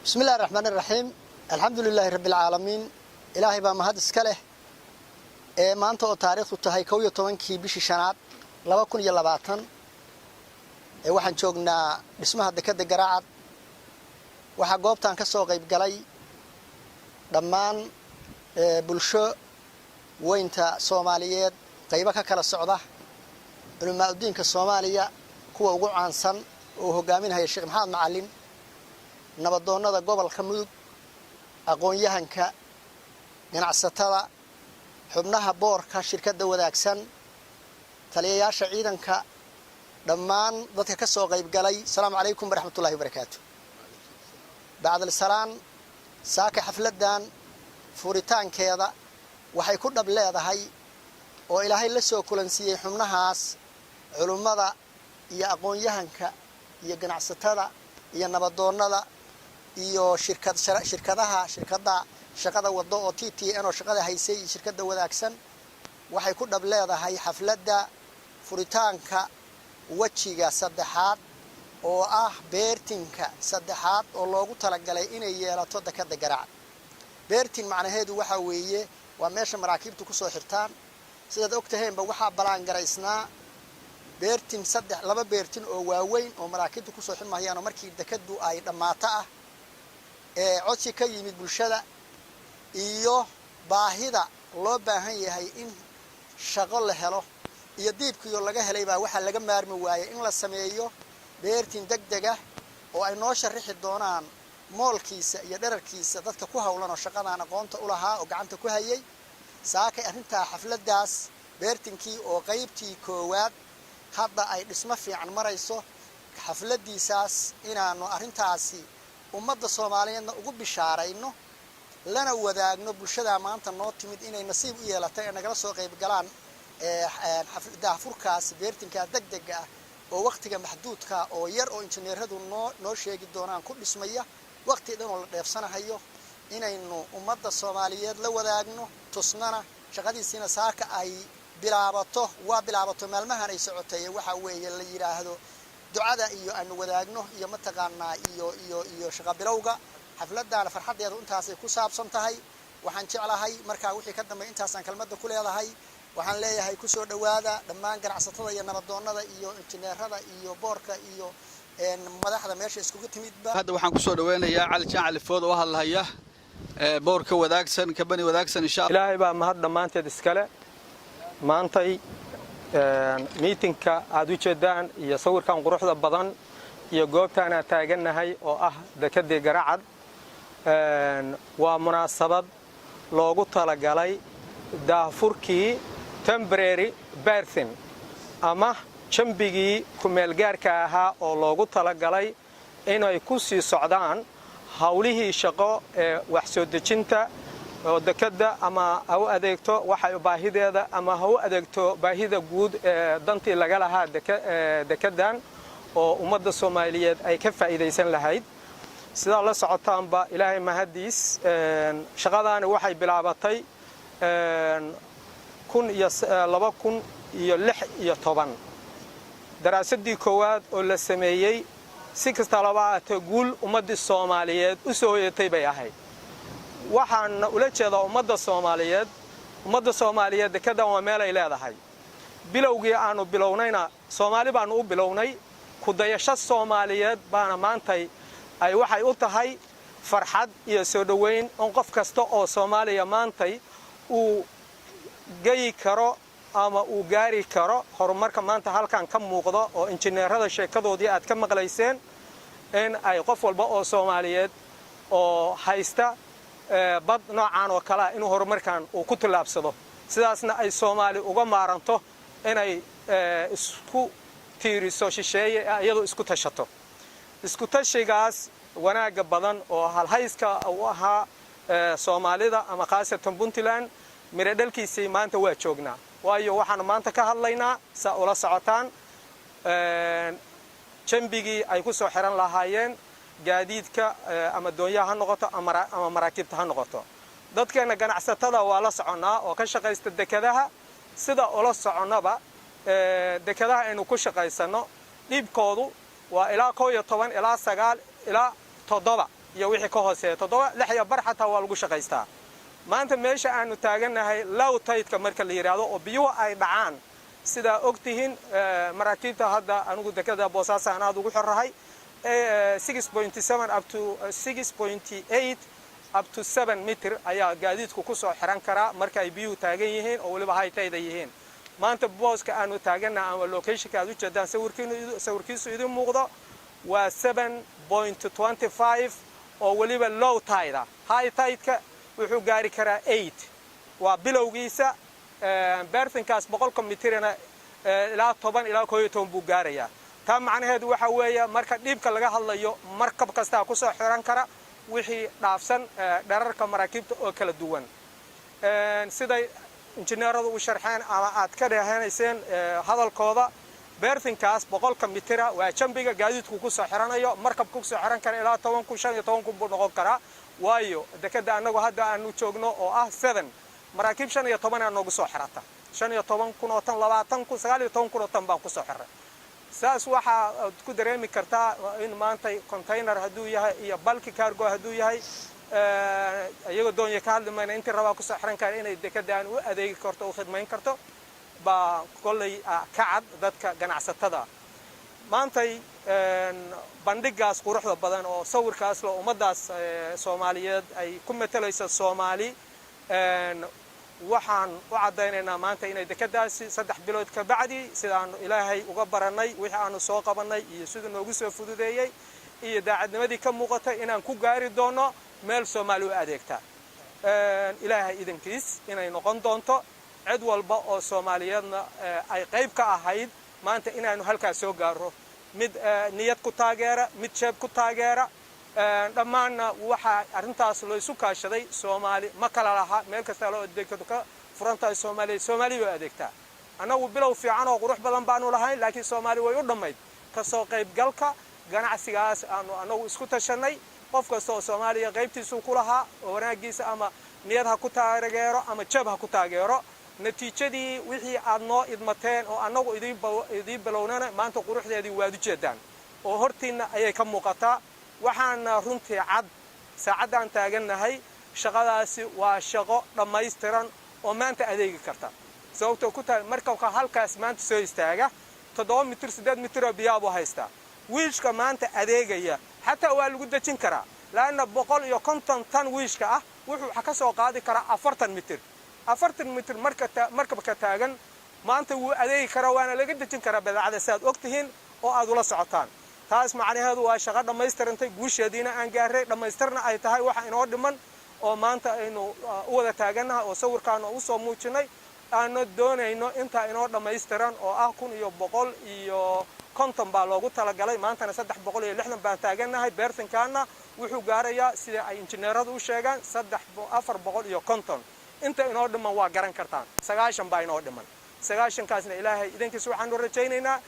بسم الله الرحمن الرحيم الحمد لله رب العالمين إلهي بقى مهد اسكاله ما أنت تاريخ تهاي كوي طبعاً كي بيش شنات لما كن يلا بعتن واحد شوقنا اسمها دكتة جراعد واحد قابتان كسوق غيب جلي دمان بلشة وينتا صوماليات قيبك كلا السعودة لما الدين كالصومالية هو وقوع عن سن وهو جامين هاي الشيخ محمد معلم nabaddoonnada gobolka mudug aqoon-yahanka ganacsatada xubnaha boorka shirkadda wadaagsan taliyayaasha ciidanka dhammaan dadka ka soo qayb galay assalaamu calaykum waraxmatullaahi wabarakaatu bacdal salaan saaka xafladan furitaankeeda waxay ku dhab leedahay oo ilaahay la soo kulansiiyey xubnahaas culummada iyo aqoon-yahanka iyo ganacsatada iyo nabaddoonnada iyo shirkadaha shaqada wado oo TTN oo shaqada haysay shirkadda wadaagsan waxay ku dhab leedahay xafladda furitaanka wajiga saddexaad oo ah beertinka saddexaad oo loogu talagalay inay yeelato dekada garaac beertin macnaheedu waxa weeye waa meesha maraakiibtu ku soo xirtaan sidaad ogtaheenba waxa balaan garaysnaa beertin laba beertin oo waaweyn oo maraakiibtu ku soo xirmayaan markii dekadu ay dhamaato ah codsi ka yimid bulshada iyo baahida loo baahan yahay in shaqo la helo iyo diibkiyo laga helay baa waxa laga maarmi waayay in la sameeyo beertin degdeg ah oo ay noo sharixi doonaan moolkiisa iyo dherarkiisa dadka ku hawlan oo shaqadan aqoonta u lahaa oo gacanta ku hayay saakay arrinta xafladaas beertinkii oo qaybtii koowaad hadda ay dhismo fiican marayso xafladiisaas inaanu arrintaasi ummadda Soomaaliyeedna ugu bishaarayno lana wadaagno bulshada maanta noo timid inay nasiib u yeelatay in nagala soo qayb galaan xafladaha furkaas beertinka degdeg ah oo waqtiga maxduudka oo yar oo injineeradu noo sheegi doonaan ku dhismaya waqti dhan oo la dheefsanayo inaynu ummadda Soomaaliyeed la wadaagno tusnana shaqadiisina saaka ay bilaabato maalmahan ay socotay waxa weeye la yiraahdo ducada iyo aan wadaagno iyo mataqaanaa iyo shaqa bilowga xafladana farxadeedu intaas ay ku saabsan tahay waxaan jeclahay marka wixii ka dambeeyay intaas aan kalmada ku leedahay waxaan leeyahay ku soo dhawaada dhammaan ganacsatada iyo nabaddoonnada iyo injineerada iyo boorka iyo madaxda meesha iskugu timidba hadda waxaan ku soo dhaweynayaa Cali Jaan Food oo hadlaya boorka wadaagsan kabani wadaagsan insha Allah ilaahay baa mahad dhamaanteed iskale maantay meetingka aad u jeedaan iyo sawirkan quruxda badan iyo goobtaan aan taaganahay oo ah dekada Garaacad waa munaasabad loogu talagalay daafurkii temporary berthing ama jambigii ku meel gaarka ahaa oo loogu talagalay inay ku sii socdaan hawlihii shaqo ee wax soo dejinta oo dekada ama u adeegto waxa baahideeda ama u adeegto baahida guud ee dantii laga lahaa dekadan oo ummadda Soomaaliyeed ay ka faa'iideysan lahayd sida la socotaanba ilaahay mahadiis shaqadaani waxay bilaabatay 2016 daraasadii koowaad oo la sameeyay si kasta laba guul ummadda Soomaaliyeed u soo yeetay bay ahayd waxaan ula jeedaa ummadda Soomaaliyeed dekadan waa meel ay leedahay bilowgii aanu bilownayna Soomaali baanu u bilownay ku dayasho Soomaaliyeed baana maantay ay waxay u tahay farxad iyo soo dhaweyn on qof kasta oo Soomaaliya maantay uu gayi karo ama uu gaari karo horumarka maanta halkan ka muuqdo oo injineerada sheekadoodii aad ka maqlayseen in ay qof walba oo Soomaaliyeed oo haysta bad noocan oo kala inuu horumarkan uu ku tilaabsado sidaasna ay Soomaali uga maaranto inay isku tiiriso shisheeye iyadoo isku tashato isku tashigaas wanaaga badan oo halhayska u ahaa Soomaalida ama qaasatan Puntland mira dhalkiisii maanta waa joognaa waayo waxaan maanta ka hadlaynaa sa ula socotaan jambigii ay ku soo xiran lahaayeen gaadiidka ama doonyaha noqoto ama maraakiibta ha noqoto dadkeena ganacsatada waa la soconaa oo ka shaqeysta dekadaha sida ula soconaba dekadaha aynu ku shaqeysano dhibkoodu waa ilaa 11 ilaa 9 ilaa 7 iyo wixii ka hooseeya 7 iyo bar xataa waa lagu shaqaystaa maanta meesha aanu taaganahay low tide-ka marka la yiraahdo oo biyuhu ay dhacaan sida ogtihiin maraakiibta hadda anigu dekada Boosaaso aan aad ugu xirahay 6.7 up to 6.8 up to 7 meter ayaa gaadiidku ku soo xiran kara marka ay biyuhu taagan yihiin oo waliba high tide yihiin maanta booska aanu taaganahay ama location-ka aad u jeedaan sawirkiisu idin muuqdo waa 7.25 oo waliba low tide high tide-ka wuxuu gaari karaa 8 waa bilowgiisa berthinkaas 100 mitirna ilaa 10 ilaa 11 buu gaarayaa taa macnaheedu waxa weeye marka dhiibka laga hadlayo markab kasta ku soo xiran kara wixii dhaafsan dherarka maraakiibta oo kala duwan sida injineeradu u sharxeen ama aad ka dhahaanayseen hadalkooda berthinkaas 100 mitira waa jambiga gaadiidku ku soo xiranayo markabku ku soo xiran kara ilaa 10 ku 15 ku buu noqon karaa waayo dekada anagu hadda aanu joogno oo ah 7 maraakiib 15 aan noogu soo xirata 15 kun oo tan 20 kun 19 kun oo tan baan ku soo xiray saas waxa ku dareemi kartaa in maanta container haduu yahay iyo bulk cargo haduu yahay ayaga doonaya ka hadlayna intii rabaa ku soo xiran kara inay dekadaan u adeegi karto u khidmayn karto ba kollay ka cad dadka ganacsatada maanta bandhigaas quruxda badan oo sawirkaas loo ummadaas Soomaaliyeed ay ku metelayso Soomaali waxaan u cadeynaynaa maanta inay dekadaasi 3 bilood ka bacdi sidaan Ilaahay uga baranay wixii aanu soo qabanay iyo sidoo noogu soo fududeeyay iyo daacadnimadii ka muuqatay inaan ku gaari doono meel Soomaali u adeegta Ilaahay idinkiis inay noqon doonto cid walba oo Soomaaliyeedna ay qayb ka ahayd maanta inaanu halkaas soo gaaro mid niyad ku taageera mid sheeb ku taageera dhammaan waxa arintaas loo isu kaashaday Soomaali ma kala laha meel kasta loo adeegto ka furanta Soomaali oo adeegta anagu bilow fiican oo qurux badan baanu lahayn laakiin Soomaali way u dhamayd ka soo qayb galka ganacsigaas anagu isku tashanay qof kasta oo Soomaaliya qaybtiisu ku lahaa wanaagiisa ama niyad ha ku taageero ama jeeb ha ku taageero natiijadii wixii aad noo idmateen oo anagu idin balowna maanta quruxdeedii waad u jeedaan oo hortiina ayay ka muuqataa waxaan runtii cad saacadan taaganahay shaqadaasi waa shaqo dhameystiran oo maanta adeegi karta sababtoo ku taal markabka halkaas maanta soo istaaga 7 mitir 8 mitir oo biyaabo haysta wiishka maanta adeegaya hatta waa lagu dajin karaa laana 150 tan wiishka ah wuxuu ka soo qaadi karaa 40 mitir markabka taagan maanta wuu adeegi karaa waana laga dajin karaa badacada saad ogtihiin oo aad ula socotaan taas macnaheedu waa shaqo dhameystirantay guusheediina aan gaaray dhameystirna ay tahay waxa inoo dhiman oo maanta aynu u wada taaganahay oo sawirkaan u soo muujinay aanu doonayno inta inoo dhameystiran oo ah 100 iyo konton baa loogu talagalay maantana 360 baan taaganahay berthinkaana wuxuu gaarayaa sida ay injineeradu u sheegaan 450 inta inoo dhiman waa garan kartaan 9 baa inoo dhiman 9 kaasna Ilaahay idinkiisa waxaan u rajaynaynaa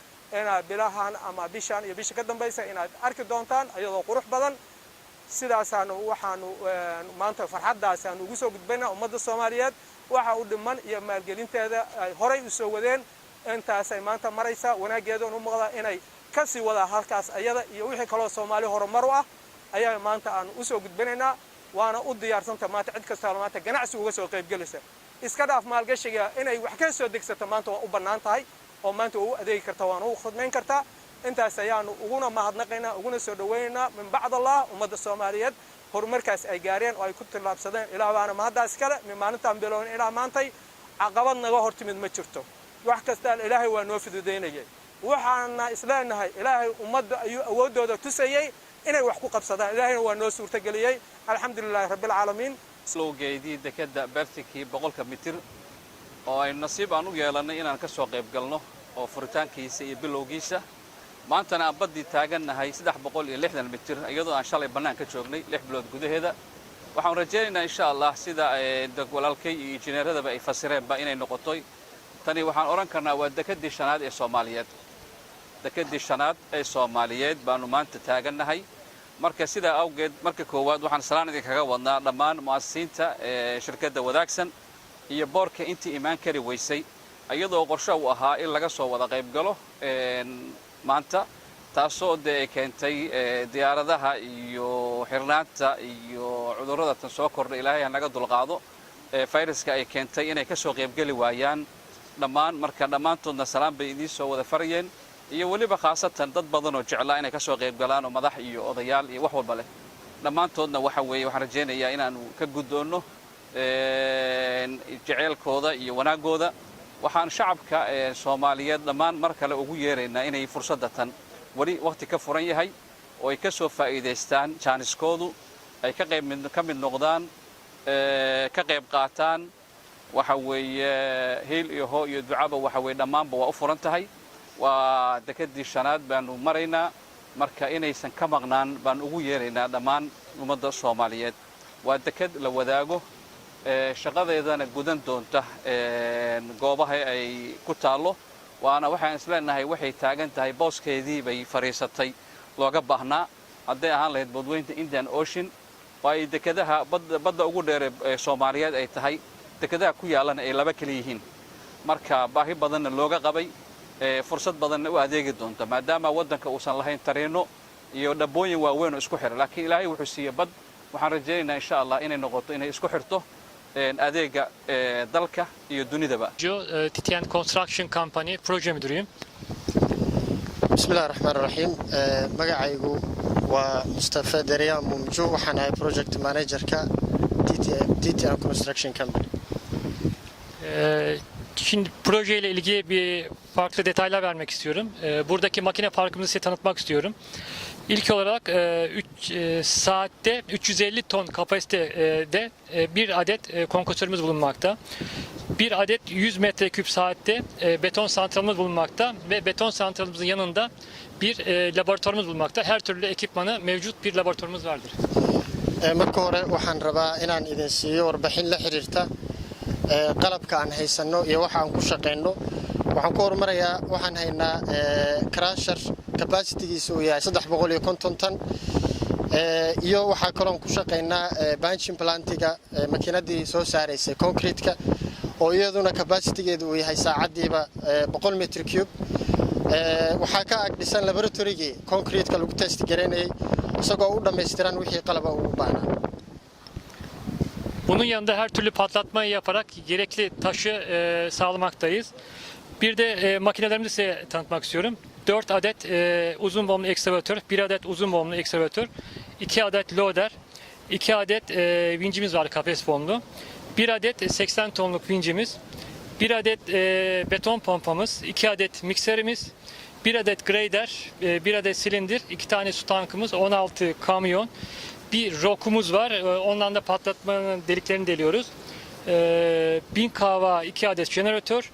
ina bilahan ama bishan iyo bisha ka dambaysa inaad arki doontaan ayadoo qurux badan sidaasaan waxaan maanta farxadaas aan ugu soo gudbaynaa ummadda Soomaaliyeed waxa u dhiman iyo maalgelinteeda ay horay u soo wadeen intaas ay maanta maraysa wanaageeda u muuqda inay ka sii wada halkaas ayada iyo wixii kale Soomaali horumar u ah ayaa maanta aan u soo gudbinaynaa waana u diyaarsanta maanta cid kasta maanta ganacsi uga soo qayb galaysa iska dhaaf maalgashiga inay wax ka soo degsato maanta waa u bannaan tahay oo maanta uu adeegi karta waana u khidmayn karta intaas ayaanu uguna mahadnaqaynaa uguna soo dhaweynaa min bacd Allah ummadda Soomaaliyeed horumarkaas ay gaareen oo ay ku tilaabsadeen ilaa waana mahadaas kale maalintan bilown ilaa maantay caqabad naga hortimid ma jirto wax kasta Ilaahay waa noo fududeynayay waxaana islaaminahay Ilaahay ummadda ayuu awoodooda tusayay inay wax ku qabsadaan Ilaahayna waa noo suurtageliyay alxamdulilaahi rabbil caalamiin slowgeedii dekada berthinkii 100 mitir oo ay nasiib aan u yeelanay inaan ka soo qayb galno oo furitaankiisa iyo bilowgiisa maantana aan badii taaganahay 360 mitir iyadoo aan shalay banaan ka joognay 6 bilood gudaheeda waxaan rajaynaynaa insha Allah sida walaalkay iyo injineeradaba ay fasireenba inay noqotoy tani waxaan oran karnaa waa dekadii shanaad ee Soomaaliyeed dekadii shanaad ee Soomaaliyeed baanu maanta taaganahay marka sida awgeed marka koowaad waxaan salaan idin kaga wadnaa dhammaan mu'assisiinta shirkadda wadaagsan iyo boorka intii imaan kari weysay ayadoo qorshe u ahaa in laga soo wada qayb galo maanta taasoo dee ay keentay diyaaradaha iyo xirnaanta iyo cudurrada tan soo kordha ilaahay ha naga dulqaado fayraska ay keentay inay ka soo qaybgeli waayaan marka dhammaantoodna salaan bay idiin soo wada farayeen iyo weliba khaasatan dad badan oo jeclaa inay ka soo qaybgalaan oo madax iyo odayaal iyo wax walba leh dhammaantoodna waxa weeye waxaan rajaynayaa inaanu ka guddoonno jeceylkooda iyo wanaaggooda waxaan shacabka Soomaaliyeed dhammaan mar kale ugu yeeraynaa inay fursadda tan wali waqti ka furan yahay oo ay ka soo faa'iideystaan jaaniskoodu ay ka mid noqdaan ka qayb qaataan waxa weeye heel iyo hoo iyo ducaba waxa weeye dhammaanba waa u furan tahay waa dekadii shanaad baanu maraynaa marka inaysan ka maqnaan baan ugu yeeraynaa dhammaan ummadda Soomaaliyeed waa dekad la wadaago shaqadeedana gudan doonta goobaha ay ku taalo waana waxaan isleenahay waxay taagan tahay booskeedii bay fariisatay looga baahnaa hadday ahaan lahayd badweynta Indian Ocean waa ay dekadaha badda ugu dheer ee Soomaaliyeed ay tahay dekadaha ku yaalana ay laba kale yihiin marka baahi badanna looga qabay fursad badanna u adeegi doonta maadaama waddanka uusan lahayn tareeno iyo dhabooyin waaweyn oo isku xira laakiin ilaahay wuxuu siiyay bad waxaan rajaynaynaa insha Allah inay noqoto inay isku xirto adeega dalka iyo dunidaba. TTN Construction Company proje müdürüyüm. Bismillahirrahmanirrahim. Magacaygu waa Mustafa Deryan Mumju waxaan ahay project manager-ka TTN Construction Company. Şimdi projeyle ilgili bir farklı detaylar vermek istiyorum. Buradaki makine parkımızı size tanıtmak istiyorum. İlk olarak saatte 350 ton kapasitede bir adet kompresörümüz bulunmakta. Bir adet 100 metreküp saatte beton santralımız bulunmakta ve beton santralımızın yanında bir laboratuvarımız bulunmakta. Her türlü ekipmanı mevcut bir laboratuvarımız vardır. Marka hore waxaan rabaa inaan idin siiyo warbixin la xiriirta qalabka aan haysano iyo waxa aan ku shaqeyno waxaan ku hormarayaa waxaan haynaa crusher capacity-giisu uu yahay 350 ton iyo waxa kale oo ku shaqeynaa benching plant-iga makiinadii soo saaraysay concrete-ka oo iyaduna capacity-geedu uu yahay saacadiiba 100 metr cube waxa ka ag dhisan laboratory-gii concrete-ka lagu test gareynayay isagoo u dhameystiran wixii qalaba uu baahnaa. Bunun yanında her türlü patlatmayı yaparak gerekli taşı sağlamaktayız. Bir de makinelerimizi size tanıtmak istiyorum. 4 adet uzun boğumlu ekskavatör, 1 adet uzun boğumlu ekskavatör, 2 adet loader, 2 adet vincimiz var kafes boğumlu, 1 adet 80 tonluk vincimiz, 1 adet beton pompamız, 2 adet mikserimiz, 1 adet grader, 1 adet silindir, 2 tane su tankımız, 16 kamyon, bir rokumuz var. Ondan da patlatmanın deliklerini deliyoruz. 1000 kW 2 adet jeneratör,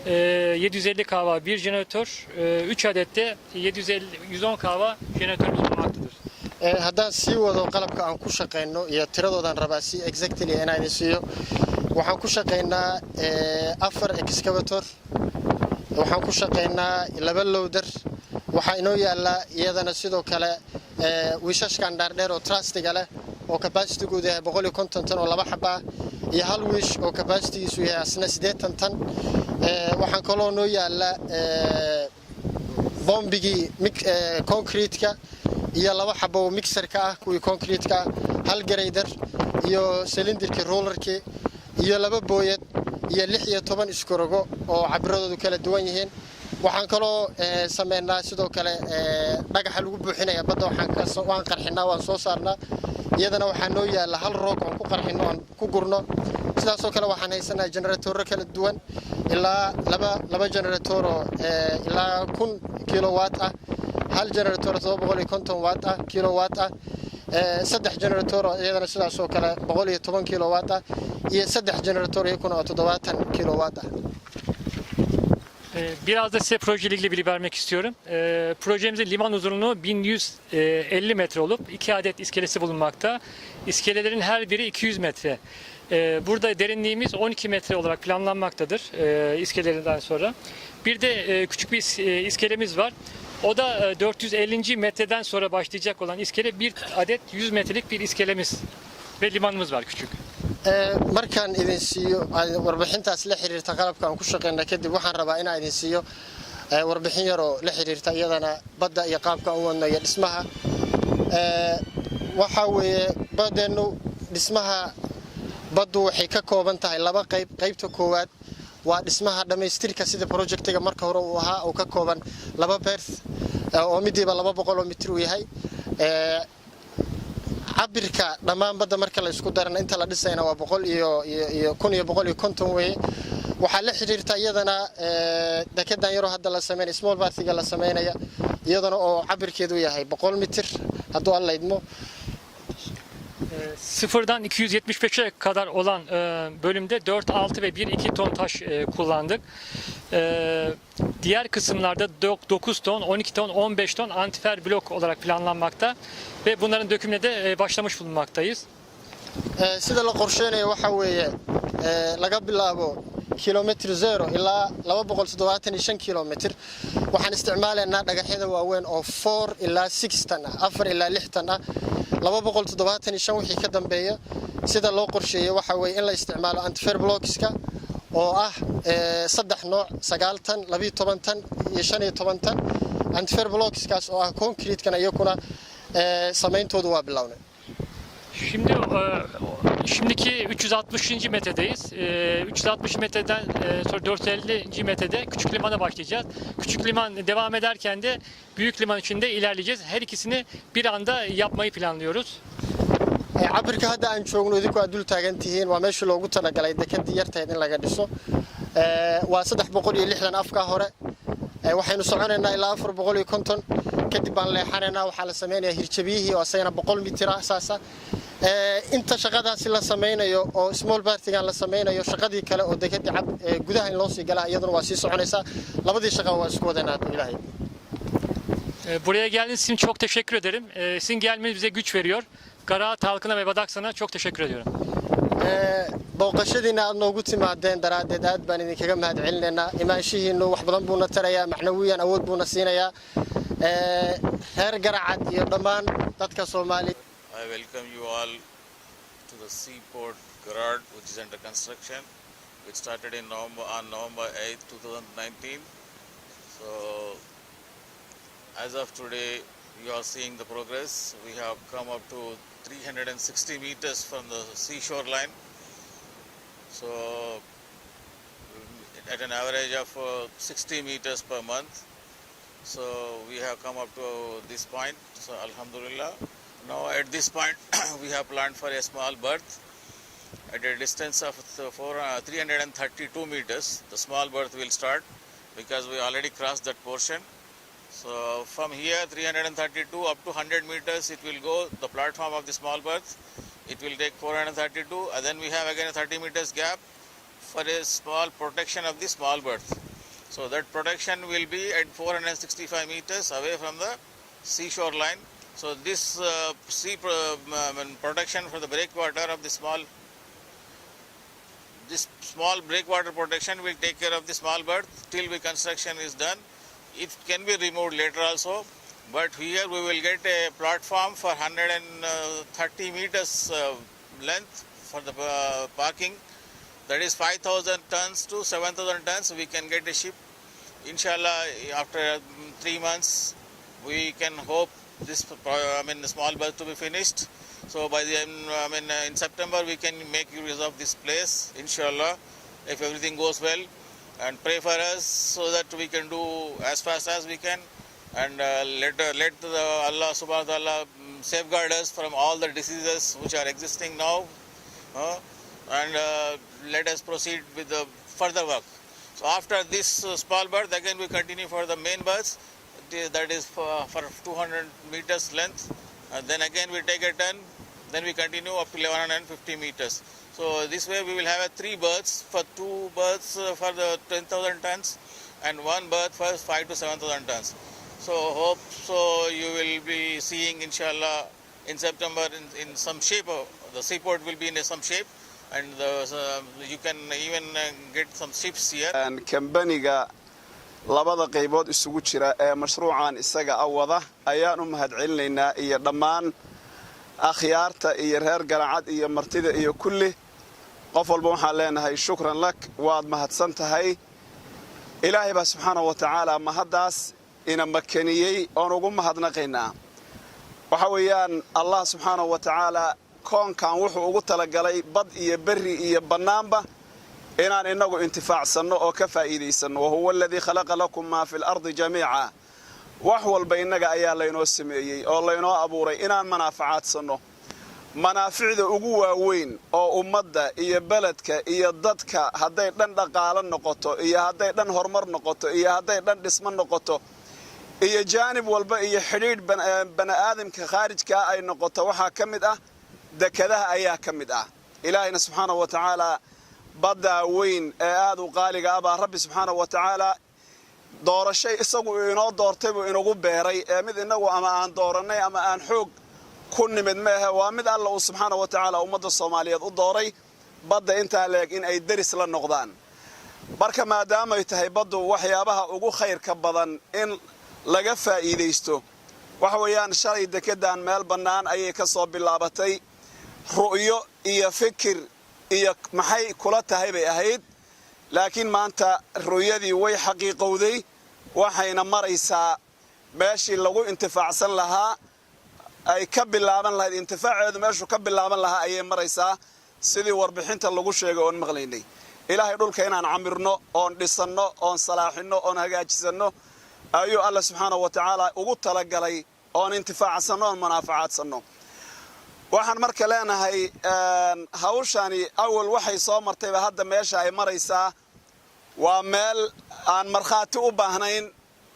750 kW bir jeneratör, 3 adet de 110 kW jeneratörümüz bulunmaktadır. Haddaan sii wado qalabka aan ku shaqeyno iyo tiradoodan rabaa si exactly inaan idin siiyo waxaan ku shaqeynaa 4 excavator waxaan ku shaqeynaa 2 loader waxaa inoo yaala iyadana sidoo kale wiishashkan dhaardheer oo trustiga leh oo capacity-goodu yahay 150 ton oo laba xaba iyo hal wiish oo capacity-giisu yahay asna 80 ton waxaan kaloo noo yaala bombigii concrete-ka iyo laba xabo oo mixer-ka ah kuwii concrete-ka hal grader iyo cylinderkii rollerkii iyo laba booyad iyo 16 iskorogo oo cabradoodu kala duwan yihiin waxaan kaloo sameynaa sidoo kale dhagaxa lagu buuxinaya badda waan qarxinaa waan soo saarnaa iyadana waxaa noo yaala hal roog oo ku qarxino aan ku gurno sidaasoo kale waxaan haysanaa generatorro kala duwan ilaa laba generator oo ilaa 1000 kilowatt ah hal generator 750 watt ah kilowatt ah saddex generator iyadana sidaasoo kale 110 kilowatt ah iyo saddex generator iyaguna 70 kilowatt ah. Biraz da size projeyle ilgili bilgi vermek istiyorum. Projemizin liman uzunluğu 1150 metre olup 2 adet iskelesi bulunmakta. İskelelerin her biri 200 metre. Burada derinliğimiz 12 metre olarak planlanmaktadır iskelelerinden sonra. Bir de küçük bir iskelemiz var. O da 450. metreden sonra başlayacak olan iskele bir adet 100 metrelik bir iskelemiz ve limanımız var küçük. Markaan idin siiyo warbixintaas la xiriirta qalabka aan ku shaqeyna kadib waxaan rabaa inaan idin siiyo warbixin yar oo la xiriirta iyadana badda iyo qaabka u wadno iyo dhismaha waxa weeye badeenu dhismaha baddu waxay ka kooban tahay laba qayb. qaybta koowaad waa dhismaha dhamaystirka sida projectiga marka hore uu ahaa oo ka kooban laba berth oo midiiba 200 oo mitir uu yahay cabirka dhammaan badda marka la isku darana inta la dhisayna waa 150 weeye waxaa la xiriirta iyadana dekedan yaro hadda la sameeyay small berthiga la sameeynaya iyadana oo cabirkeedu yahay 100 mitir hadduu alla idmo Sıfırdan 275'e kadar olan bölümde 4, 6 ve 1-2 ton taş kullandık. Diğer kısımlarda 9 ton, 12 ton, 15 ton antifer blok olarak planlanmakta ve bunların dökümüne de başlamış bulunmaktayız. Sida la qorsheynayo waxa weeye laga bilaabo kilometre 0 ilaa 275 kilometre waxaan isticmaalaynaa dhagaxyada waaweyn oo 4 ilaa 6 tan 4 ilaa 6 tan 275 wixii ka dambeeya sida loo qorsheeyay waxa weeye in la isticmaalo antifer blockska oo ah 3 nooc 9 tan 12 tan iyo 15 tan antifer blockskaas oo ah concrete-kan iyaguna samayntoodu waa bilownay. Şimdiki 360. metredeyiz. 360 metreden sonra 450. metrede Küçük Liman'a başlayacağız. Küçük Liman devam ederken de Büyük Liman için de ilerleyeceğiz. Her ikisini bir anda yapmayı planlıyoruz. Cabirka hadda aan joogno idinku aad dul taagan tihiin waa meesha loogu talagalay dekadii yartayd in laga dhiso waa 360 afka hore waxaynu soconaynaa ilaa 450 kadib baan leexanaynaa waxaa la sameeynaya hirjabiyihii oo asagana 100 mitir asaasa inta shaqadaasi la sameynayo oo small berthigan la sameynayo shaqadii kale oo dekadii gudaha in loo sii galaa iyaduna waa sii soconaysaa labadii shaqo waa isku wadanaa ilaahay. Buraya geldiğiniz için çok teşekkür ederim. Sizin gelmeniz bize güç veriyor. Karaağaç halkına ve Badaksan'a çok teşekkür ediyorum. booqashadiina aad noogu timaadeen daraadeed aad baan idinkaga mahadcelinaynaa imaanshihiinu wax badan buuna tarayaa macnawiyan awood buuna siinayaa reer Garacad iyo dhammaan dadka Soomaali. I welcome you all to the seaport Garacad, which is under construction, which started in November 8, 2019. So as of today, you are seeing the progress. We have come up to 360 meters from the seashore line. So at an average of 60 meters per month. So we have come up to this point. So Alhamdulillah. Now at this point we have planned for a small berth at a distance of 332 meters. The small berth will start because we already crossed that portion. So from here 332 up to 100 meters it will go the platform of the small berth. It will take 432 and then we have again a 30 meters gap for a small protection of the small berth. So that protection will be at 465 meters away from the seashore line. So this protection for the breakwater of the small breakwater protection will take care of the small berth till the construction is done. It can be removed later also, but here we will get a platform for 130 meters length for the parking. That is 5,000 tons to 7,000 tons. We can get a ship. Inshallah, after 3 months, we can hope this, the small berth to be finished. So by the in September, we can make use of this place. Inshallah, if everything goes well, and pray for us so that we can do as fast as we can, and let Allah subhanahu wa ta'ala safeguard us from all the diseases which are existing now, and let us proceed with the further work. So after this small berth, again we continue for the main berth, that is for 200 meters length, and then again we take a turn, then we continue up to 1150 meters. So this way we will have 3 berths, for 2 berths for the 10,000 tons and 1 berth for 5 to 7,000 tons. So hope so you will be seeing inshallah in September in some shape. The seaport will be in some shape, and you can even get some ships here. And kambaniga labada qaybood isugu jira ee mashruucan isaga awada ayaan u mahadcelinaynaa iyo dhammaan akhyaarta iyo reer Garacad iyo martida iyo kulli qof walba waxaan leenahay shukran lak waad mahadsan tahay ilaahay baa subxaanahu wa tacaala mahaddaas ina makaniyey oon ugu mahadnaqaynaa waxa weeyaan allah subxaanahu wa tacaala koonkan wuxuu ugu talagalay bad iyo berri iyo bannaanba inaan innagu intifaacsanno oo ka faa'iidaysanno wahuwa aladii khalaqa lakum maa fi lardi jamiica wax walba innaga ayaa laynoo sameeyey oo laynoo abuuray inaan manaafacaadsanno manaaficda ugu waaweyn oo ummadda iyo beledka iyo dadka hadday dhan dhaqaalo noqoto iyo hadday dhan horumar noqoto iyo hadday dhan dhismo noqoto iyo jaanib walba iyo xidhiidh bani'aadamka khaarijkaa ay noqoto waxaa ka mid ah dekadaha ayaa ka mid ah ilaahayna subxaanahu wa tacaalaa baddaa weyn ee aad u qaaliga ah baa rabbi subxaanahu wa tacaalaa doorashay isagu inoo doortay buu inagu beeray ee mid inagu ama aan doorannay ama aan xoog ku nimid maahe waa mid alla uu subxaanahu wa tacaala ummadda soomaaliyeed u dooray badda intaa leeg in ay deris la noqdaan marka maadaamay tahay baddu waxyaabaha ugu khayrka badan in laga faa'iidaysto waxa weeyaan shalay dekeddan meel bannaan ayay ka soo bilaabatay ru'yo iyo fikir iyo maxay kula tahay bay ahayd laakiin maanta ru'yadii way xaqiiqowday waxayna maraysaa meeshii lagu intifaacsan lahaa ay ka bilaaban lahayd intifaaceedu meeshuu ka bilaaban lahaa ayay maraysaa sidii warbixinta lagu sheegay oon maqlaynay ilaahay dhulka inaan camirno oon dhisanno oon salaaxinno oon hagaajisanno ayuu alla subxaanahu wa tacaala ugu talagalay oon intifaacsanno oon manaafacaadsanno waxaan marka leenahay hawshani awal waxay soo martayba hadda meesha ay maraysaa waa meel aan markhaati u baahnayn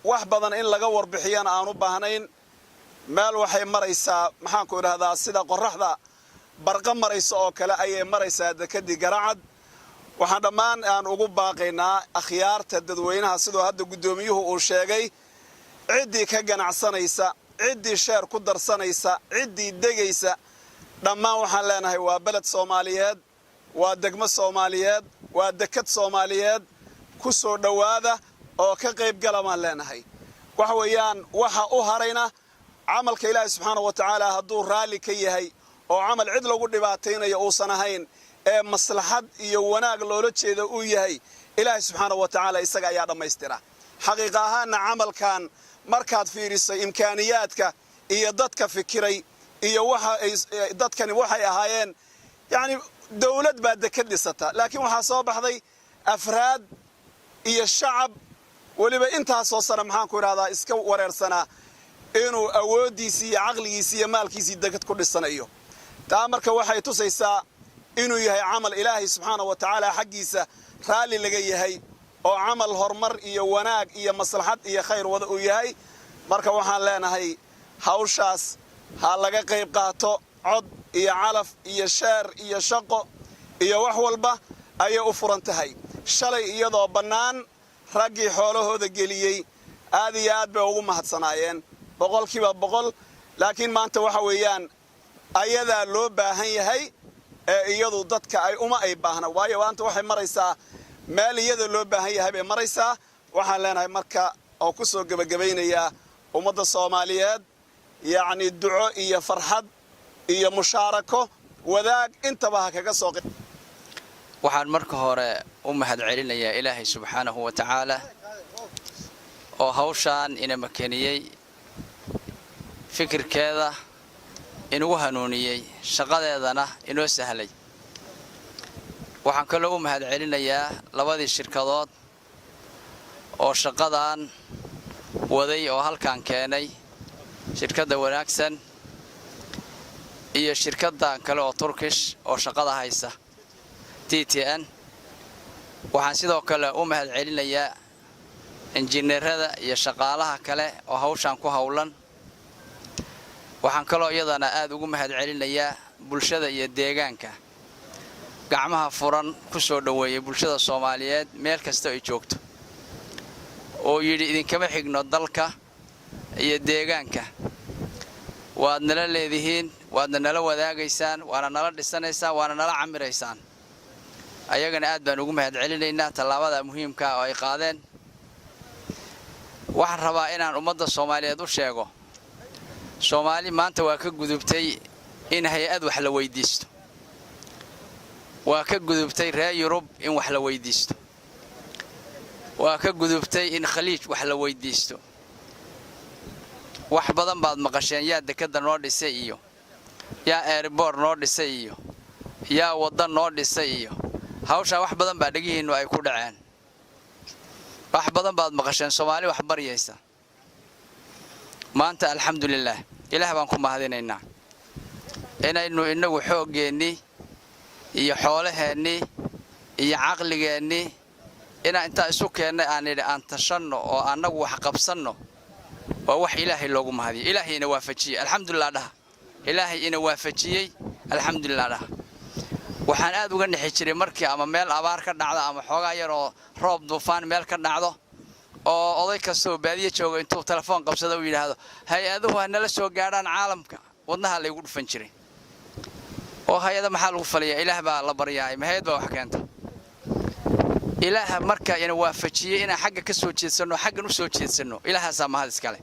wax badan in laga warbixiyana aan u baahnayn meel waxay maraysaa maxaanku idhahdaa sida qorraxda barqa maraysa oo kale ayay maraysaa dekedii Garacad waxaan dhammaan aan ugu baaqaynaa akhyaarta dadweynaha sidoo hadda gudoomiyuhu uu sheegay ciddii ka ganacsanaysa ciddii sheer ku darsanaysa ciddii degaysa dhammaan waxaan leenahay waa beled Soomaaliyeed waa degmo Soomaaliyeed waa dekad Soomaaliyeed ku soo dhawaada oo ka qayb gala baan leenahay waxa weeyaan waxa u harayna camalka ilaahay subxaanahu wa tacaala hadduu raalli ka yahay oo camal cid lagu dhibaataynayo uusan ahayn ee maslaxad iyo wanaag loola jeedo uu yahay ilaahay subxaanahu wa tacaala isaga ayaa dhammaystira xaqiiqa ahaanna camalkan markaad fiirisay imkaaniyaadka iyo dadka fikiray iyo waxa ay dadkani waxay ahaayeen yani dawlad baa dekad dhisata laakiin waxaa soo baxday afraad iyo shacab waliba intaasoo sana maxaan ku idhahdaa iska wareersanaa inuu awoodiisii iyo caqligiisii iyo maalkiisii dekad ku dhisanayo taa marka waxay tusaysaa inuu yahay camal ilaahay subxaanahu wa tacaala xaggiisa raalli laga yahay oo camal horumar iyo wanaag iyo maslaxad iyo khayr wada uu yahay marka waxaan leenahay hawshaas ha laga qayb qaato cod iyo calaf iyo sheer iyo shaqo iyo wax walba ayay u furan tahay shalay iyadoo bannaan raggii xoolahooda geliyey aad iyo aad bay ugu mahadsanaayeen boqolkiiba boqol laakiin maanta waxa weeyaan ayadaa loo baahan yahay ee iyadu dadka ay baahna waayo maanta waxay maraysaa meel iyada loo baahan yahay bay maraysaa waxaan leenahay marka oo ku soo gabagabaynayaa ummadda Soomaaliyeed yacni duco iyo farxad iyo mushaarako wadaag intaba ha kaga soo waxaan marka hore u mahad celinayaa ilaahay subxaanahu wa tacaala oo hawshaan ina makaniyey fikirkeeda inugu hanuuniyey shaqadeedana inoo sahlay waxaan kaloo u mahad celinayaa labadii shirkadood oo shaqadan waday oo halkaan keenay shirkadda wanaagsan iyo shirkaddan kale oo Turkish oo shaqada haysa TTN waxaan sidoo kale u mahad celinayaa injineerada iyo shaqaalaha kale oo hawshan ku hawlan waxaan kaloo iyadana aad ugu mahad celinayaa bulshada iyo deegaanka gacmaha furan ku soo dhaweeyay bulshada Soomaaliyeed meel kasta ay joogto oo yiri idinkama xigno dalka iyo deegaanka waad nala leedihiin waadna nala wadaagaysaan waana nala dhisanaysaan waana nala camiraysaan ayagana aad baan ugu mahad celinaynaa talaabada muhiimka ah oo ay qaadeen waxaan rabaa inaan ummadda Soomaaliyeed u sheego Soomaali maanta waa ka gudubtay in hay'ad wax la weydiisto waa ka gudubtay reer Yurub in wax la weydiisto waa ka gudubtay in khaliij wax la weydiisto wax badan baad maqasheen yaa dekada noo dhisay iyo yaa airport noo dhisay iyo yaa waddan noo dhisay iyo hawsha wax badan baa dhagihiinu ay ku dhaceen wax badan baad maqasheen Soomaali wax baryaysa maanta alxamdulillah ilaah baan ku mahadinaynaa inaynu inagu xoogeeni iyo xoolaheeni iyo aqligeeni inta isu keenay aan tashanno oo anagu wax qabsanno waa wax ilaahay loogu mahadiyo ilaahayna waafajiyay alxamdulillah dhaha ilaahayna waafajiyay alxamdulillah dhaha waxaan aad uga nixi jiray markii ama meel abaar ka dhacdo ama xoogaa yar oo roob duufaan meel ka dhacdo oo oday kastoo baadiye jooga intuu telefoon qabsado uu yiraahdo hay-aduhu nala soo gaaraan caalamka wadnaha la igu dhufan jiray oo hay-ada maxaa lagu faliyaa ilaah baa la baryaay ma hay'ad baa wax keenta ilaah marka ina waafajiyay ina xagga ka soo jeedsano xaggan u soo jeedsano ilaahaasa mahad iskale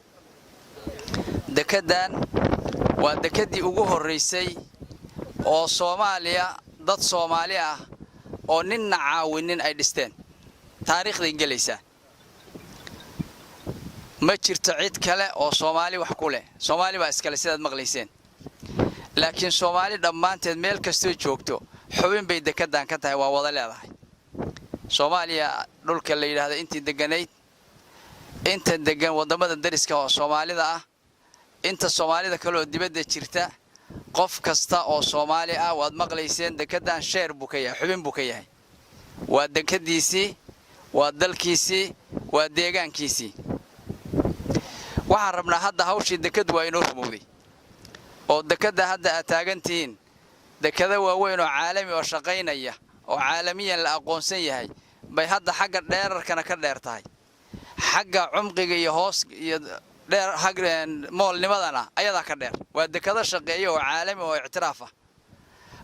dekadan waa dekadii ugu horeysay oo Soomaaliya dad Soomaali ah oo ninna caawinin ay dhisteen taariikhda ingelaysa ma jirto cid kale oo Soomaali wax ku leh Soomaali baa iskale sidaad maqlayseen laakiin Soomaali dhammaanteed meel kastoo joogto xubin bay dekadan ka tahay waa wada leedahay Soomaaliya dhulka la yiraahdo intii deganayd inta degan wadamada dariska oo Soomaalida ah inta Soomaalida kale oo dibadda jirta qof kasta oo Soomaali ah waad maqlayseen dekadan sheer buu ka yahay xubin buu ka yahay waa dekadiisii waa dalkiisii waa deegaankiisii waxaan rabnaa hadda hawshii dekadu waa inoo rumowday oo dekada hadda aad taagantiin dekada waaweyn oo caalami oo shaqaynaya oo caalamiyan la aqoonsan yahay bay hadda xagga dheerarkana ka dheer tahay xagga cumqiga iyo hoos iyo dheer hagreen moolnimadana ayada ka dheer waa dekada shaqeeyo oo caalami oo ictiraaf ah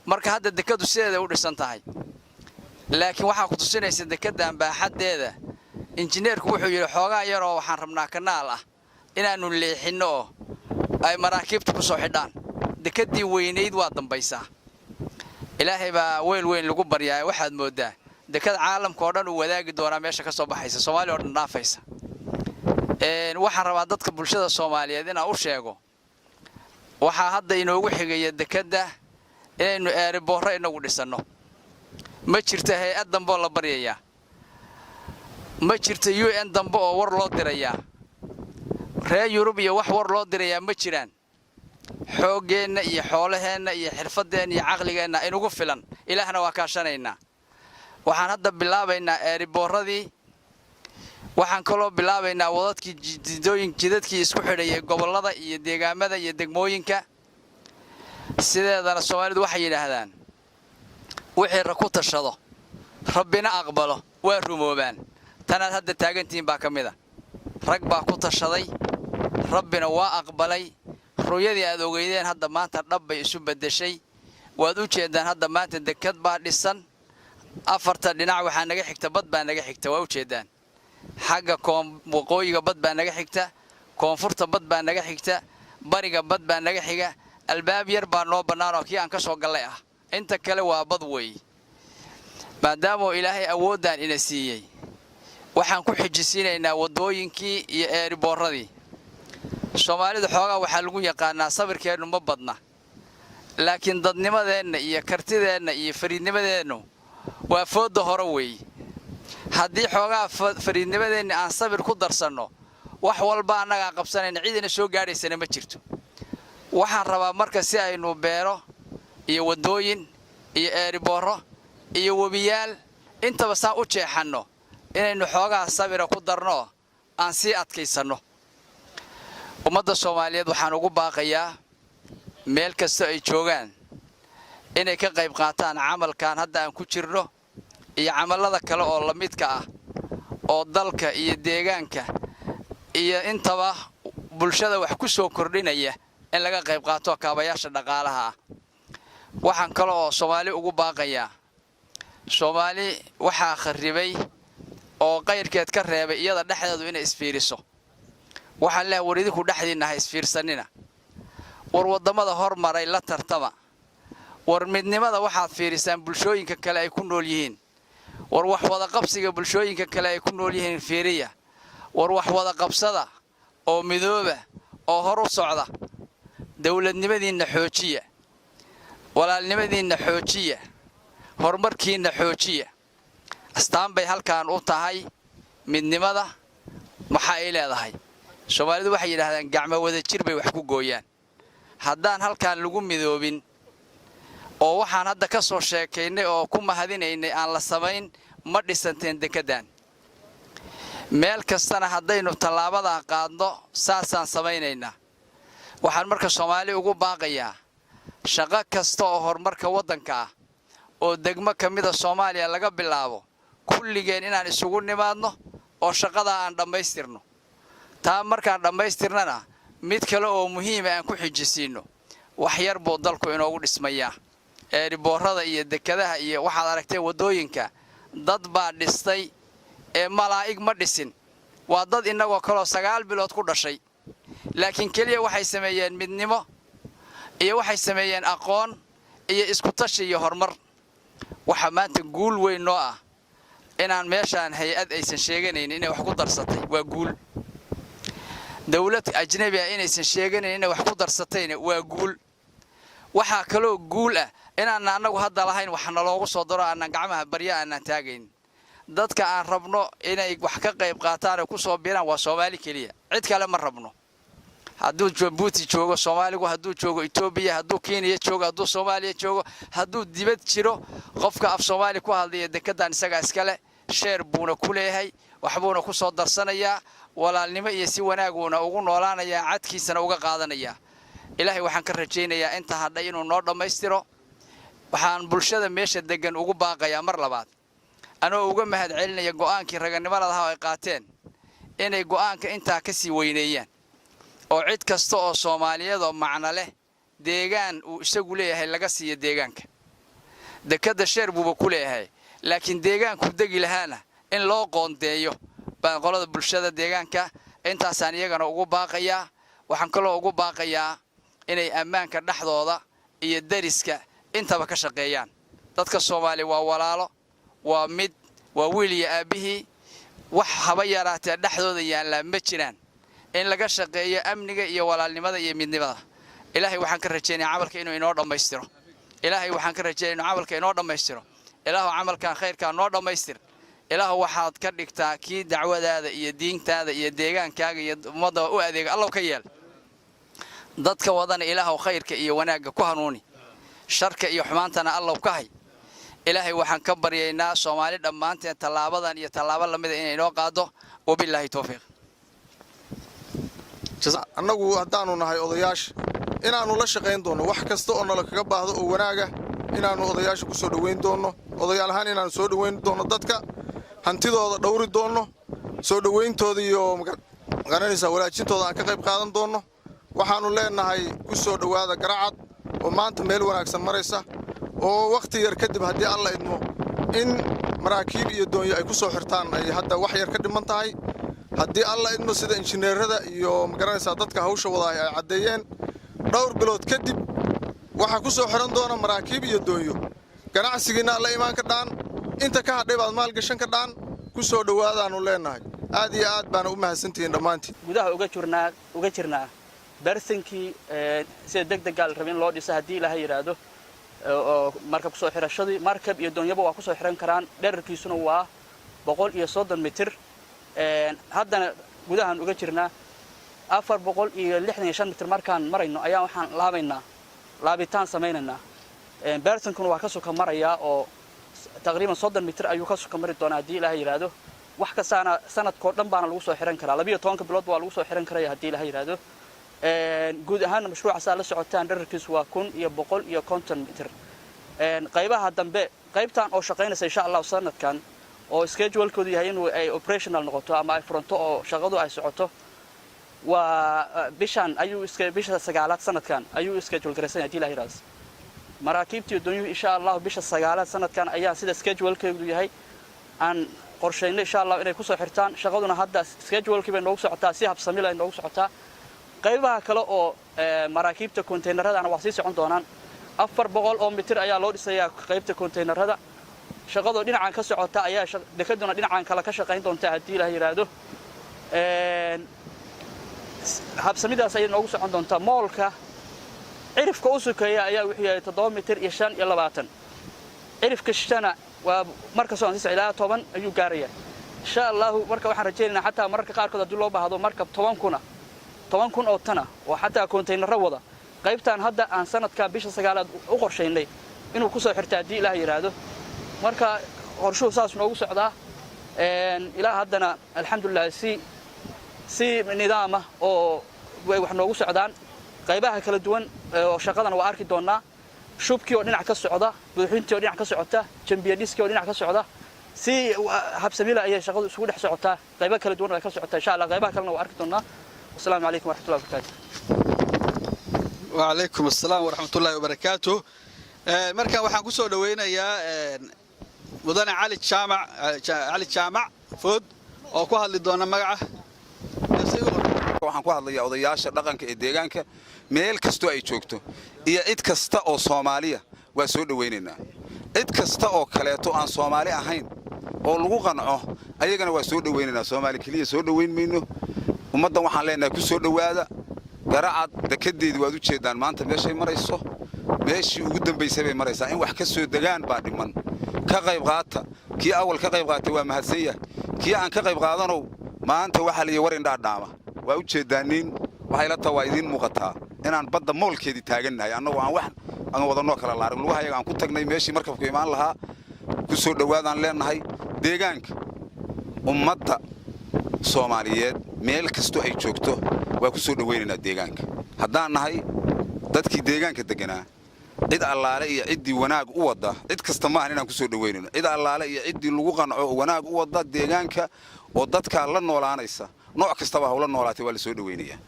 marka hadda dekadu sideeda u dhisan tahay laakiin waxa ku tusinaysa dekadan baaxadeeda injineerku wuxuu yiri xoogaa yar oo waxaan rabnaa kanaal ah inaanu leexino ay maraakiibtu ku soo xidhaan dekadii weynayd waa dambaysaa ilaahay baa weyn lagu baryaa waxaad moodaa dekad caalamka oo dhan u wadaagi doona meesha ka soo baxaysa Soomaaliya oo dhan dhaafaysa waxaan rabaa dadka bulshada Soomaaliyeed inaan u sheego waxa hadda inoogu xigaya dekada inaynu airport inagu dhisano ma jirto hay'ad dambe oo la baryayaa ma jirto UN dambe oo war loo dirayaa reer Yurub iyo wax war loo dirayaa ma jiraan xoogeena iyo xoolaheena iyo xirfadeena iyo aqligeena inugu filan ilaahna waa kaashanaynaa waxaan hadda bilaabaynaa airportadii waxaan kaloo bilaabaynaa wadadkii jidadkii isku xidhayay gobolada iyo deegaamada iyo degmooyinka sideedana Soomaalidu waxay yiraahdaan wixii ku tashado rabbina aqbalo waa rumoobaan tanaad hadda taagantiin baa kamida rag baa ku tashaday rabbina waa aqbalay rooyadii aad ogeydeen hadda maanta dhabbay isu bedeshay waad u jeedaan hadda maanta dekad baa dhisan afarta dhinac waxa naga xigta bad baa naga xigta waa u jeedaan xagga waqooyiga bad baa naga xigta koonfurta bad baa naga xigta bariga bad baa naga xiga albaab yar baa noo bannaan oo kii aan ka soo galay ah inta kale waa bad weey maadaama ilaahay awoodaan ina siiyay waxaan ku xijisiinaynaa wadooyinkii iyo airportadii Soomaalida xoogaa waxa lagu yaqaanaa sabirkeenu ma badna laakiin dadnimadeena iyo kartideena iyo fariidnimadeenu waa foodo hore weey haddii xoogaa fariidnimadeena aan sabir ku darsanno wax walba anaga qabsanayna ciidina soo gaadhaysana ma jirto waxaan rabaa marka si aynu beero iyo wadooyin iyo airport iyo wabiyaal intaba saan u jeexano inaynu xoogaa sabira ku darno aan si adkaysano ummadda Soomaaliyeed waxaan ugu baaqayaa meel kasta ay joogaan inay ka qayb qaataan camalkan hadda aan ku jirno iyo camalada kale oo la midka ah oo dalka iyo deegaanka iyo intaba bulshada wax ku soo kordhinaya in laga qayb qaato kaabayaasha dhaqaalaha waxaan kale oo Soomaali ugu baaqayaa Soomaali waxa kharibay oo qayrkeed ka reebay iyada dhaxdeedu inay isfiiriso waxa la waridi ku dhaxdiina isfiirsanina war wadamada hormaray la tartama war midnimada waxaad fiirisaan bulshooyinka kale ay ku nool yihiin war wax wada qabsiga bulshooyinka kale ay ku nool yihiin fiiriya war wax wada qabsada oo midooba oo hor u socda dawladnimadiina xoojiya walaalnimadiina xoojiya horumarkiina xoojiya astaan bay halkaan u tahay midnimada waxa ay leedahay Soomaalidu waxay yiraahdaan gacmo wada jir bay wax ku gooyaan haddaan halkaan lagu midoobin oo waxaan hadda ka soo sheekaynay oo ku mahadinaynay aan la samayn ma dhisanteen dekedaan meel kastana haddaynu tallaabada qaadno saasaan samaynaynaa waxaan marka Soomaali ugu baaqayaa shaqo kasta oo horumarka waddanka ah oo degmo kamida Soomaaliya laga bilaabo kulligeen inaan isugu nimaadno oo shaqada aan dhamaystirno taa markaan dhamaystirnana mid kale oo muhiim ah aan ku xijisiino wax yar buu dalku inoogu dhismayaa boorada iyo dekadaha iyo waxaad aragtay wadooyinka dad baa dhistay malaa'ig ma dhisin waa dad inagoo kale 9 bilood ku dhashay laakiin kaliya waxay sameeyeen midnimo iyo waxay sameeyeen aqoon iyo isku tashi iyo horumar waxa maanta guul weyn noo ah inaan meeshaan hay'ad aysan sheeganayn inay wax ku darsatay waa guul dawlad ajnabi ah inaysan sheeganayn inay wax ku darsatayna waa guul waxa kale oo guul ah inaan anagu hadda lahayn wax naloogu soo daro aan gacmaha barya aan taagayn dadka aan rabno inay wax ka qayb qaataan oo ku soo biiraan waa Soomaali kaliya cid kale ma rabno hadduu Djibouti joogo Soomaaligu hadduu joogo Itoobiya hadduu Kenya joogo hadduu Soomaaliya joogo hadduu dibad jiro qofka af Soomaali ku hadlaya dekedaan isaga iskale sheer buuna ku leeyahay waxbuuna ku soo darsanayaa walaalnimo iyo si wanaaguna ugu noolaanaya cadkiisana uga qaadanaya ilaahay waxaan ka rajaynayaa inta hadhay inuu noo dhamaystiro waxaan bulshada meesha degan ugu baaqayaa mar labaad anoo uga mahad celinaya go'aankii raganimada ay qaateen inay go'aanka inta ka sii weyneeyaan oo cid kasta oo Soomaaliyeed oo macna leh deegaan uu isagu leeyahay laga siiyo deegaanka dekada sheer buu ku leeyahay laakiin deegaanku degi lahaana in loo qoondeeyo baan qolada bulshada deegaanka intaasaan iyagana ugu baaqayaa waxaan kaloo ugu baaqayaa inay ammaanka dhaxdooda iyo dariska intaba ka shaqeeyaan dadka Soomaali waa walaalo waa mid waa wiil iyo aabihi wax haba yaraatee dhaxdooda yaala ma jiraan in laga shaqeeyo amniga iyo walaalnimada iyo midnimada ilaahay waxaan ka rajaynayaa camalka inuu inoo dhamaystiro ilaahay waxaan ka rajaynayaa camalka inoo dhamaystiro ilaahu camalkan khayrka noo dhamaystir ilaahu waxaad ka dhigtaa kii dacwadaada iyo diintaada iyo deegaankaaga iyo ummadda u adeega Allah ka yeel dadka wadana ilaahu khayrka iyo wanaaga ku hanuuni sharka iyo xumaantana Allah ka hay ilaahay waxaan ka baryaynaa Soomaali dhamaanteen talaabadan iyo talaabo lamid ah inay noo qaado wabillahi tawfiiq annagu haddaanu nahay odayaasha inaanu la shaqayn doono wax kasta oo nala kaga baahdo oo wanaaga inaanu odayaasha ku soo dhaweyn doono odayaal ahaan inaanu soo dhaweyn doono dadka hantidooda dhowri doono soo dhaweyntooda iyo magaranaysa walaajintooda aan ka qayb qaadan doono waxaanu leenahay ku soo dhawaada Garacad oo maanta meel wanaagsan maraysa oo waqti yar kadib haddii alla idmo in maraakiib iyo doonyo ay ku soo xirtaan ay hadda wax yar ka dhiman tahay haddii alla idmo sida injineerada iyo magaranaysa dadka hawsha wada ay cadeeyeen dhowr bilood kadib waxa ku soo xiran doona maraakiib iyo doonyo ganacsigiina la imaan ka dhaan inta ka hadhay baad maal gashan ka dhaan ku soo dhawaadaanu leenahay aad iyo aad baan u mahadsantihiin dhamaantii gudaha uga jirnaa barsinkii sida degdeg ah rabin loo dhiso hadii ilaahay yiraahdo oo markab soo xirashadii markab iyo doonyaba waa ku soo xiran karaan dhererkiisuna waa 130 mitir haddana gudahan uga jirnaa 465 mitir markaan marayno ayaa waxaan laabitaan sameeynaa barsinkuna waa ka soo maraya oo taqriiban 30 mitir ayuu ka soo mari doonaa hadii ilaahay yiraahdo wax ka sanadkoo dhan baana lagu soo xiran karaa 12 bilood waa lagu soo xiran karaa hadii ilaahay yiraahdo guud ahaan mashruuca saa la socotaan dhererkiisu waa 150 mitir qaybaha dambe qaybtan oo shaqeynaysa insha Allah sanadkan oo schedule-koodu yahay inuu ay operational noqoto ama ay furanto oo shaqadu ay socoto waa bisha sagaalaad sanadkan ayuu schedule garaysan hadii ilaahay yiraahdo maraakiibtii doonyuhu insha Allah bisha sagaalaad sanadkan ayaa sida schedule-koodu yahay aan qorsheynay insha Allah inay ku soo xirtaan shaqaduna hadda schedule-kii bay noogu socotaa si habsami leh noogu socotaa qaybaha kale oo maraakiibta containerada waa sii socon doonaan 400 oo mitir ayaa loo dhisayaa qaybta containerada shaqadu dhinacan ka socota ayaa dekaduna dhinacan kala ka shaqayn doonta haddii ilaahay yiraahdo habsamidaas ay noogu socon doontaa moolka cirifka u sukeeya ayaa wuxuu yahay 7 mitir iyo 5 cirifka shana waa marka soo ansi ilaa 10 ayuu gaaraya insha Allah marka waxaan rajaynaynaa xataa marka qaarkood hadii loo baahdo marka 10 kun oo tana oo xataa container wada qaybtan hadda aan sanadka bisha 9aad u qorsheynay inuu ku soo xirto haddii ilaahay yiraahdo marka qorshuhu saas noogu socdaa ilaa haddana alxamdulillah si nidaama oo way wax noogu socdaan qaybaha kala duwan oo shaqadan waa arki doonaa shubkii oo dhinac ka socda buuxintii oo dhinac ka socota jambiyadiskii oo dhinac ka socda si habsamila ay shaqadu isugu dhex socotaa qaybo kala duwan ay ka socotaa insha Allah qaybaha kalena waa arki doonaa assalaamu alaykum warahmatullahi wabarakatuh wa alaykum assalam warahmatullahi wabarakatuh marka waxaan ku soo dhaweynayaa mudane cali jaamac food oo ku hadli doona magaca waxaan ku hadlayaa odayaasha dhaqanka ee deegaanka meel kasto ay joogto iyo cid kasta oo Soomaaliya waa soo dhaweynaynaa cid kasta oo kaleeto aan Soomaali ahayn oo lagu qanco ayagana waa soo dhaweynaynaa Soomaali kaliya soo dhaweyn mayno ummadan waxaan leenahay ku soo dhawaada garacad dekedeedii waad u jeedaan maanta meeshay marayso meeshii ugu dambeysay bay maraysaa in wax ka soo degaan baa dhiman ka qayb qaata kii awal ka qayb qaatay waa mahadsan yahay kii aan ka qayb qaadano maanta waxa la war indha dhaama waa u jeedaanin waxay la tahay idin muuqataa inaan badda moolkeedii taagannahay annagu aan wadano kala laarin lugaha ayaga aan ku tagnay meeshii markabku imaan lahaa ku soo dhawaadaan leenahay deegaanka ummadda Soomaaliyeed meel kasto ay joogto waa ku soo dhaweynaynaa deegaanka haddaan nahay dadkii deegaanka deganaa cid allaale iyo ciddii wanaag u wada cid kasta ma ahan inaan ku soo dhaweynayno cid allaale iyo ciddii lagu qanco wanaag u wada deegaanka oo dadka la noolaanaysa nooc kasta hawla noolaatay waa la soo dhaweynayaa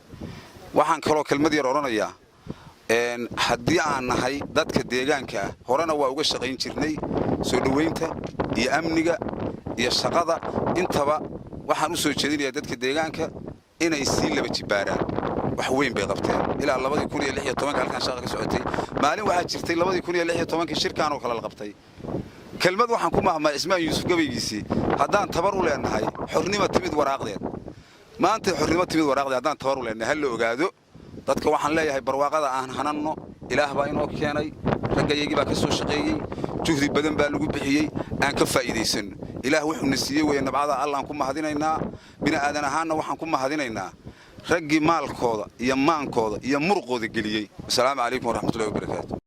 waxaan kaloo kelmad yar oranayaa haddii aan nahay dadka deegaanka horena waa uga shaqayn jirnay soo dhaweynta iyo amniga iyo shaqada intaba waxaan u soo jeedinayaa dadka deegaanka inay sii laba jibaaraan wax weyn bay qabteen ilaa 2016 halkan shaqo ka socotay maalin waxa jirtay 2016 shirkaan oo kala la qabtay kelmad waxaan ku mahmaa Ismaan Yuusuf gabaygiisii haddaan tabar u leenahay xornimo timid waraaqdeed maanta xornimo timid waraaqdeed haddaan tabar u leenahay hal la ogaado dadka waxaan leeyahay barwaaqada aan hananno ilaah baa inoo keenay ragayagii baa ka soo shaqeeyay juhdi badan baa lagu bixiyay aan ka faa'iideysano ilaah wuxuu na siiyay way nabcada Allah aan ku mahadinaynaa bina aadan ahaana waxaan ku mahadinaynaa raggi maalkooda iyo maankooda iyo murqooda geliyay assalaamu alaykum warahmatullahi wabarakatuh